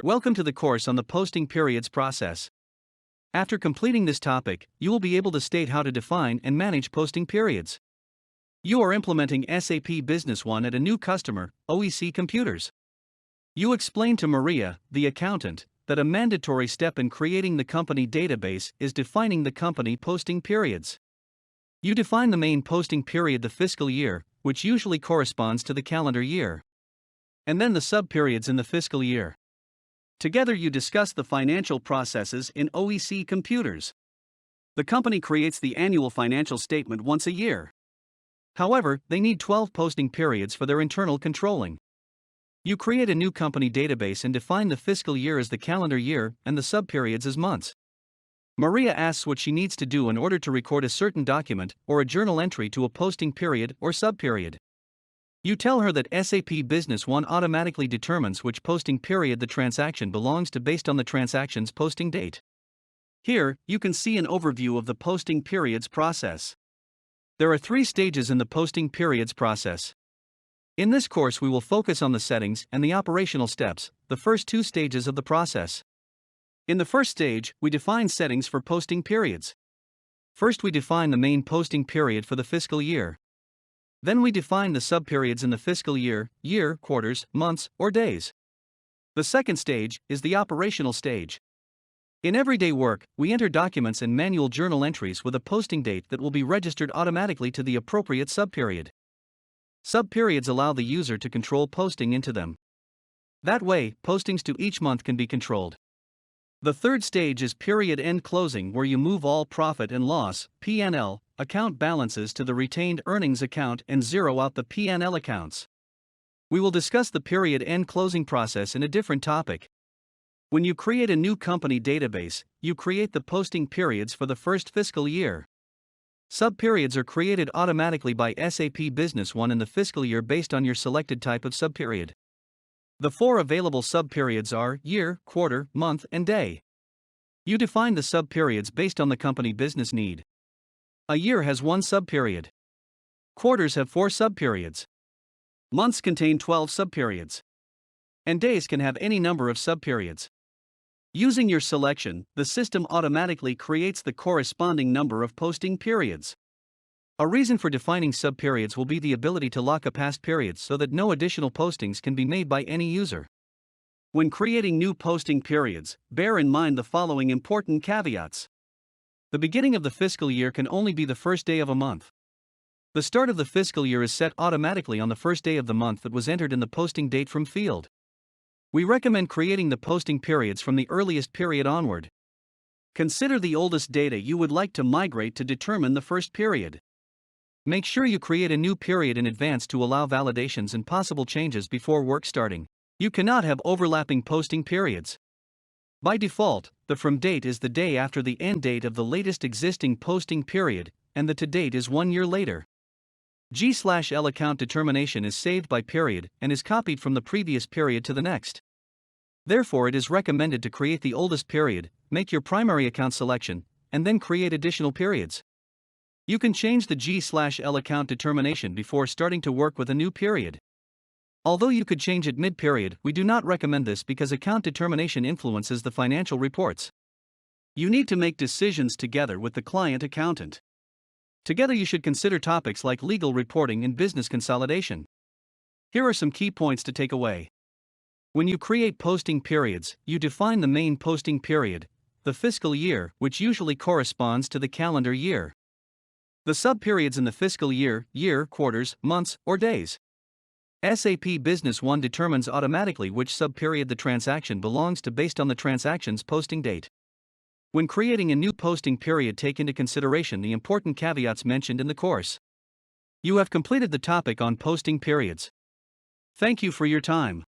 Welcome to the course on the posting periods process. After completing this topic, you will be able to state how to define and manage posting periods. You are implementing SAP Business One at a new customer, OEC Computers. You explain to Maria, the accountant, that a mandatory step in creating the company database is defining the company posting periods. You define the main posting period, the fiscal year, which usually corresponds to the calendar year, and then the sub-periods in the fiscal year. Together you discuss the financial processes in OEC Computers. The company creates the annual financial statement once a year. However, they need 12 posting periods for their internal controlling. You create a new company database and define the fiscal year as the calendar year and the sub-periods as months. Maria asks what she needs to do in order to record a certain document or a journal entry to a posting period or sub-period. You tell her that SAP Business One automatically determines which posting period the transaction belongs to based on the transaction's posting date. Here, you can see an overview of the posting periods process. There are 3 stages in the posting periods process. In this course, we will focus on the settings and the operational steps, the first 2 stages of the process. In the first stage, we define settings for posting periods. First, we define the main posting period for the fiscal year. Then we define the sub-periods in the fiscal year, quarters, months, or days. The second stage is the operational stage. In everyday work, we enter documents and manual journal entries with a posting date that will be registered automatically to the appropriate sub-period. Sub-periods allow the user to control posting into them. That way, postings to each month can be controlled. The third stage is period end closing, where you move all profit and loss (P&L) account balances to the retained earnings account and zero out the P&L accounts. We will discuss the period end closing process in a different topic. When you create a new company database, you create the posting periods for the first fiscal year. Sub-periods are created automatically by SAP Business One in the fiscal year based on your selected type of sub-period. The 4 available sub-periods are year, quarter, month, and day. You define the sub-periods based on the company business need. A year has 1 sub-period. Quarters have 4 sub-periods. Months contain 12 sub-periods. And days can have any number of sub-periods. Using your selection, the system automatically creates the corresponding number of posting periods. A reason for defining sub-periods will be the ability to lock a past periods so that no additional postings can be made by any user. When creating new posting periods, bear in mind the following important caveats. The beginning of the fiscal year can only be the first day of a month. The start of the fiscal year is set automatically on the first day of the month that was entered in the posting date from field. We recommend creating the posting periods from the earliest period onward. Consider the oldest data you would like to migrate to determine the first period. Make sure you create a new period in advance to allow validations and possible changes before work starting. You cannot have overlapping posting periods. By default, the from date is the day after the end date of the latest existing posting period, and the to date is 1 year later. G/L account determination is saved by period and is copied from the previous period to the next. Therefore, it is recommended to create the oldest period, make your primary account selection, and then create additional periods. You can change the G/L account determination before starting to work with a new period. Although you could change it mid-period, we do not recommend this because account determination influences the financial reports. You need to make decisions together with the client accountant. Together you should consider topics like legal reporting and business consolidation. Here are some key points to take away. When you create posting periods, you define the main posting period, the fiscal year, which usually corresponds to the calendar year. The sub-periods in the fiscal year, quarters, months, or days. SAP Business One determines automatically which sub-period the transaction belongs to based on the transaction's posting date. When creating a new posting period, take into consideration the important caveats mentioned in the course. You have completed the topic on posting periods. Thank you for your time.